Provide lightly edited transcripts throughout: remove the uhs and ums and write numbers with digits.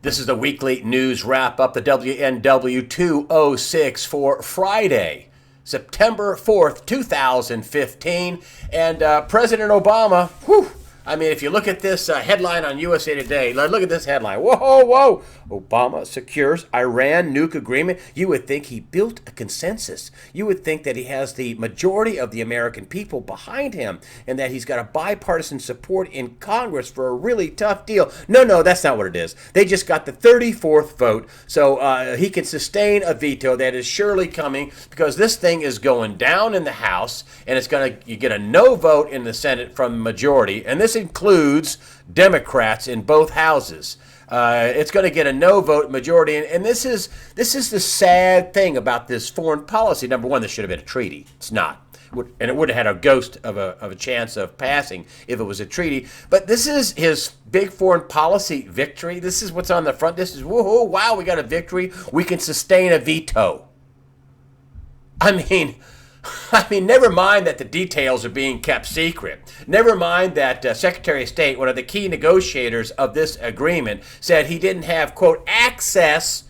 This is the weekly news wrap up, the WNW 206 for Friday, September 4th, 2015. And President Obama, I mean, if you look at this headline on USA Today, look at this headline. Whoa. Obama secures Iran nuke agreement. You would think he built a consensus. You would think that he has the majority of the American people behind him and that he's got a bipartisan support in Congress for a really tough deal. No, that's not what it is. They just got the 34th vote, so he can sustain a veto that is surely coming because this thing is going down in the House and you get a no vote in the Senate from the majority, and this includes Democrats in both houses. It's going to get a no vote majority, and this is the sad thing about this foreign policy. Number one, this should have been a treaty. It's not, and it would have had a ghost of a chance of passing if it was a treaty. But this is his big foreign policy victory. This is what's on the front. This is woohoo! Wow, we got a victory. We can sustain a veto. I mean, never mind that the details are being kept secret. Never mind that Secretary of State, one of the key negotiators of this agreement, said he didn't have, quote, access.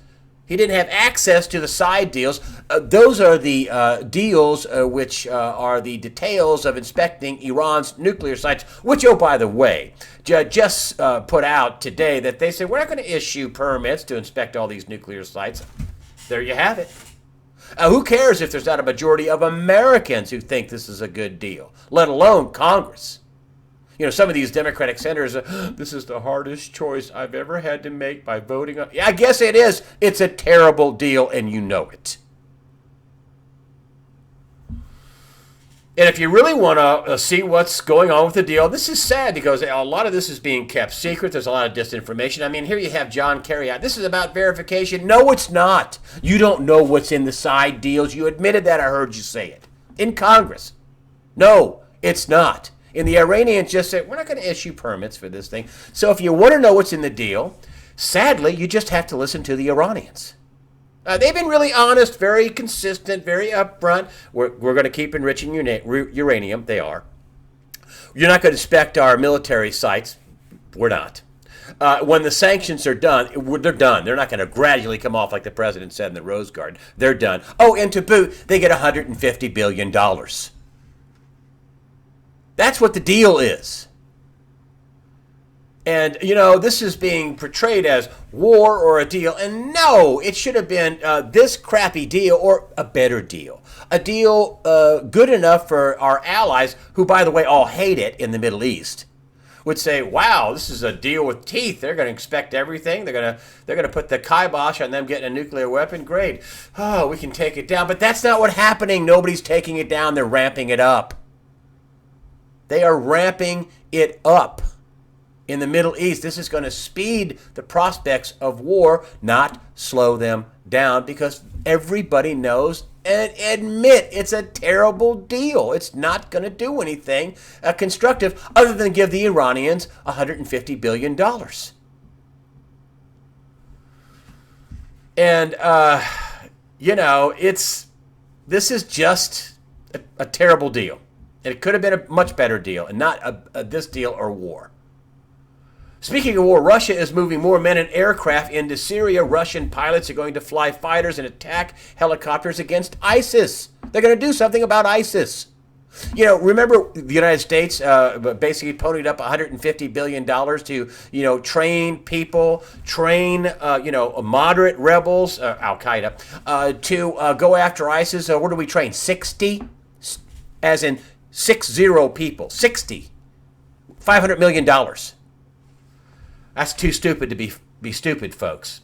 He didn't have access to the side deals. Those are the deals which are the details of inspecting Iran's nuclear sites, which, oh, by the way, just put out today that they said we're not going to issue permits to inspect all these nuclear sites. There you have it. Who cares if there's not a majority of Americans who think this is a good deal, let alone Congress? You know, some of these Democratic senators, this is the hardest choice I've ever had to make by voting on. Yeah, I guess it is. It's a terrible deal, and you know it. And if you really want to see what's going on with the deal, this is sad because a lot of this is being kept secret. There's a lot of disinformation. I mean, here you have John Kerry out. This is about verification. No, it's not. You don't know what's in the side deals. You admitted that. I heard you say it in Congress. No, it's not. And the Iranians just said, we're not going to issue permits for this thing. So if you want to know what's in the deal, sadly, you just have to listen to the Iranians. They've been really honest, very consistent, very upfront. We're going to keep enriching uranium. They are. You're not going to inspect our military sites. We're not. When the sanctions are done, they're done. They're not going to gradually come off like the president said in the Rose Garden. They're done. Oh, and to boot, they get $150 billion. That's what the deal is. And, you know, this is being portrayed as war or a deal. And no, it should have been this crappy deal or a better deal. A deal good enough for our allies, who, by the way, all hate it in the Middle East, would say, wow, this is a deal with teeth. They're going to expect everything. They're going to put the kibosh on them getting a nuclear weapon. Great. Oh, we can take it down. But that's not what's happening. Nobody's taking it down. They're ramping it up. They are ramping it up. In the Middle East, this is going to speed the prospects of war, not slow them down, because everybody knows and admit it's a terrible deal. It's not going to do anything constructive other than give the Iranians $150 billion. And, you know, this is just a terrible deal. And it could have been a much better deal, and not this deal or war. Speaking of war, Russia is moving more men and aircraft into Syria. Russian pilots are going to fly fighters and attack helicopters against ISIS. They're going to do something about ISIS. You know, remember the United States basically ponied up $150 billion to, train people, moderate rebels, Al-Qaeda, to go after ISIS. What do we train? 60? As in 60 people. 60. $500 million. That's too stupid to be stupid, folks.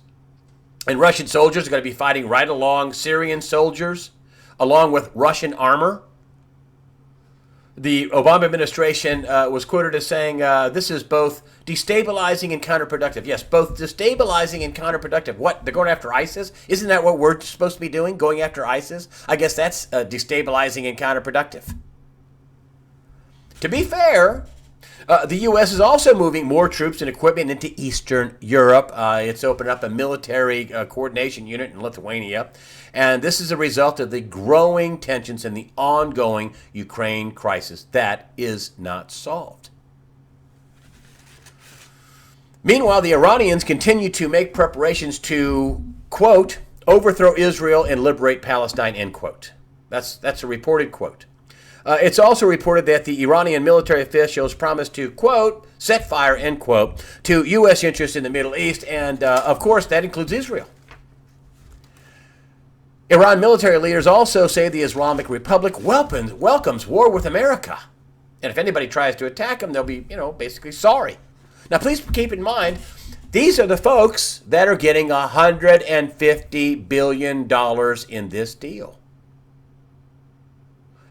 And Russian soldiers are going to be fighting right along Syrian soldiers, along with Russian armor. The Obama administration was quoted as saying this is both destabilizing and counterproductive. Yes, both destabilizing and counterproductive. What? They're going after ISIS? Isn't that what we're supposed to be doing, going after ISIS? I guess that's destabilizing and counterproductive. To be fair, the U.S. is also moving more troops and equipment into Eastern Europe. It's opened up a military coordination unit in Lithuania. And this is a result of the growing tensions and the ongoing Ukraine crisis. That is not solved. Meanwhile, the Iranians continue to make preparations to, quote, overthrow Israel and liberate Palestine, end quote. That's a reported quote. It's also reported that the Iranian military officials promised to, quote, set fire, end quote, to U.S. interests in the Middle East, and, of course, that includes Israel. Iran military leaders also say the Islamic Republic welcomes war with America. And if anybody tries to attack them, they'll be, basically sorry. Now, please keep in mind, these are the folks that are getting $150 billion in this deal.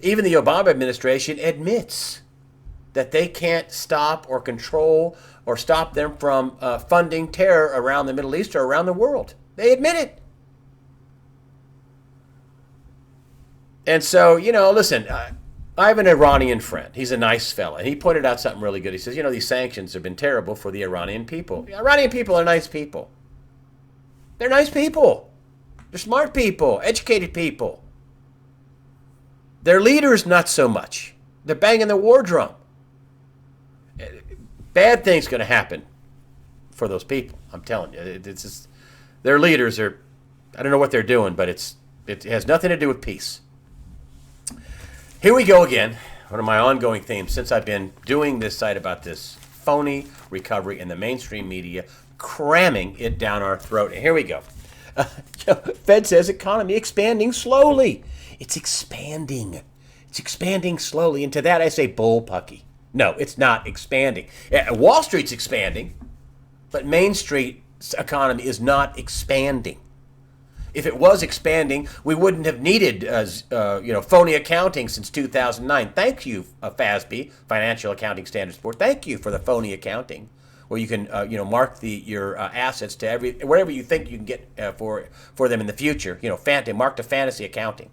Even the Obama administration admits that they can't stop or control or stop them from funding terror around the Middle East or around the world. They admit it. And so, listen, I have an Iranian friend. He's a nice fella. And he pointed out something really good. He says, these sanctions have been terrible for the Iranian people. The Iranian people are nice people. They're nice people. They're smart people, educated people. Their leaders, not so much. They're banging the war drum. Bad things going to happen for those people. I'm telling you. It's just, their leaders are, I don't know what they're doing, but it has nothing to do with peace. Here we go again. One of my ongoing themes since I've been doing this site about this phony recovery in the mainstream media, cramming it down our throat. And here we go. Fed says economy expanding slowly. It's expanding. It's expanding slowly. And to that I say bullpucky. No, it's not expanding. Wall Street's expanding, but Main Street's economy is not expanding. If it was expanding, we wouldn't have needed, phony accounting since 2009. Thank you, FASB, Financial Accounting Standards Board. Thank you for the phony accounting, where you can, mark your assets to whatever you think you can get for them in the future. Mark to fantasy accounting.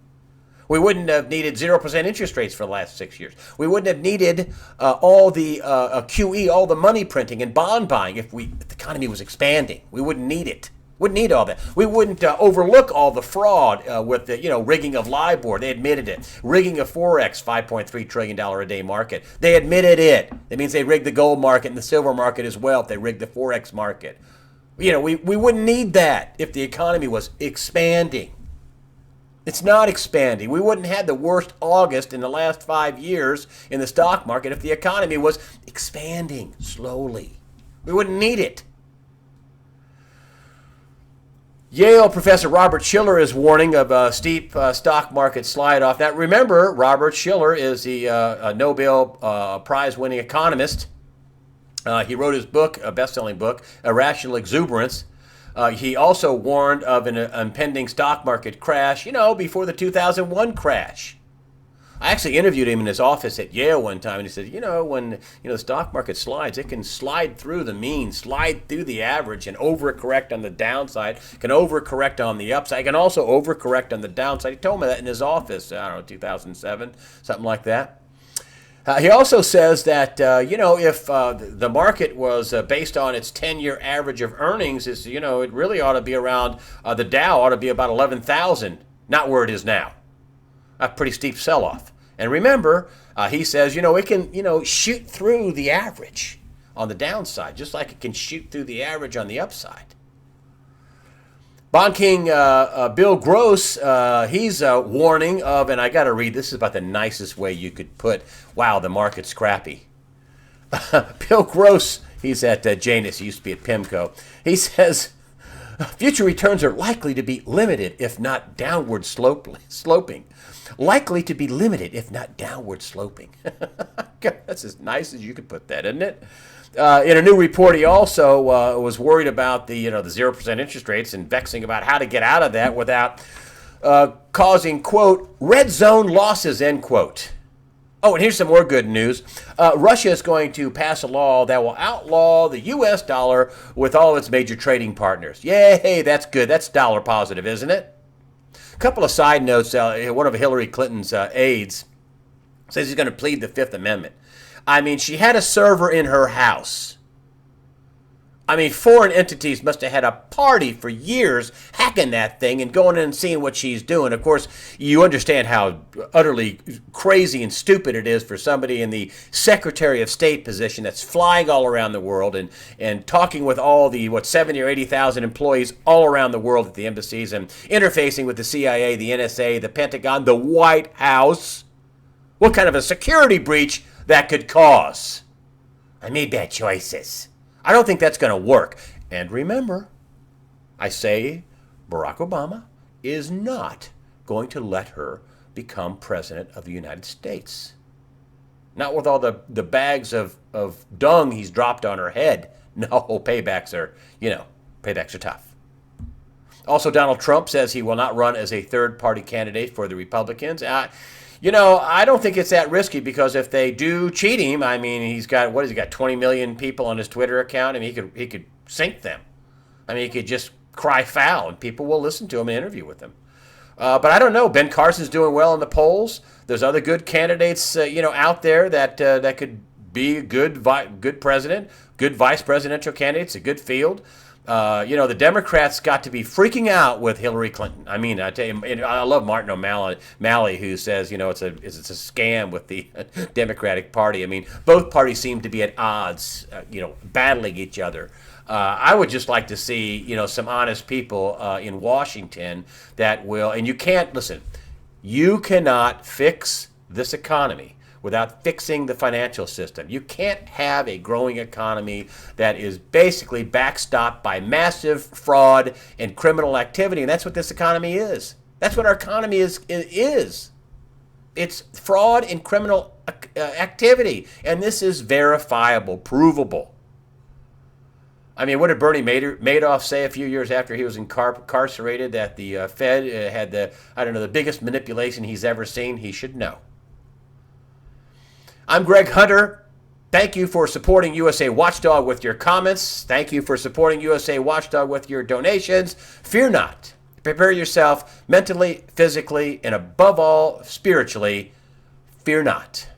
We wouldn't have needed 0% interest rates for the last 6 years. We wouldn't have needed all the QE, all the money printing and bond buying if the economy was expanding. We wouldn't need it. Wouldn't need all that. We wouldn't overlook all the fraud with the rigging of LIBOR. They admitted it. Rigging of Forex, $5.3 trillion a day market. They admitted it. That means they rigged the gold market and the silver market as well if they rigged the Forex market. We wouldn't need that if the economy was expanding. It's not expanding. We wouldn't have the worst August in the last 5 years in the stock market if the economy was expanding slowly. We wouldn't need it. Yale professor Robert Shiller is warning of a steep stock market slide-off. Now, remember, Robert Shiller is the Nobel Prize-winning economist. He wrote his book, a best-selling book, Irrational Exuberance. He also warned of an impending stock market crash, before the 2001 crash. I actually interviewed him in his office at Yale one time, and he said, when the stock market slides, it can slide through the mean, slide through the average, and overcorrect on the downside, can overcorrect on the upside, can also overcorrect on the downside. He told me that in his office, 2007, something like that. He also says that, if the market was based on its 10-year average of earnings, it really ought to be around, the Dow ought to be about 11,000, not where it is now. A pretty steep sell-off. And remember, he says, it can, shoot through the average on the downside, just like it can shoot through the average on the upside. Bond King Bill Gross, he's warning of, and I got to read, this is about the nicest way you could put, wow, the market's crappy. Bill Gross, he's at Janus, he used to be at PIMCO. He says, future returns are likely to be limited, if not downward sloping. Likely to be limited, if not downward sloping. That's as nice as you could put that, isn't it? In a new report, he also was worried about the 0% interest rates and vexing about how to get out of that without causing, quote, red zone losses, end quote. Oh, and here's some more good news. Russia is going to pass a law that will outlaw the U.S. dollar with all its major trading partners. Yay, that's good. That's dollar positive, isn't it? A couple of side notes. One of Hillary Clinton's aides says he's going to plead the Fifth Amendment. I mean, she had a server in her house I mean, foreign entities must have had a party for years hacking that thing and going in and seeing what she's doing. Of course, you understand how utterly crazy and stupid it is for somebody in the Secretary of State position that's flying all around the world and talking with all the, 70 or 80,000 employees all around the world at the embassies and interfacing with the CIA, the NSA, the Pentagon, the White House. What kind of a security breach that could cause? I made bad choices. I don't think that's going to work. And remember, I say Barack Obama is not going to let her become president of the United States. Not with all the bags of dung he's dropped on her head. No, paybacks are tough. Also, Donald Trump says he will not run as a third-party candidate for the Republicans. I don't think it's that risky because if they do cheat him, I mean, he's got 20 million people on his Twitter account. I mean, he could sink them. I mean, he could just cry foul and people will listen to him and interview with him. But I don't know. Ben Carson's doing well in the polls. There's other good candidates, out there that could be a good president, good vice presidential candidates, a good field. The Democrats got to be freaking out with Hillary Clinton. I mean, I tell you, I love Martin O'Malley, who says, it's a scam with the Democratic Party. I mean, both parties seem to be at odds, battling each other. I would just like to see, some honest people in Washington that will, and you cannot fix this economy without fixing the financial system. You can't have a growing economy that is basically backstopped by massive fraud and criminal activity, and that's what this economy is. That's what our economy is. It's fraud and criminal activity, and this is verifiable, provable. I mean, what did Bernie Madoff say a few years after he was incarcerated that the Fed had the biggest manipulation he's ever seen? He should know. I'm Greg Hunter. Thank you for supporting USA Watchdog with your comments. Thank you for supporting USA Watchdog with your donations. Fear not. Prepare yourself mentally, physically, and above all, spiritually. Fear not.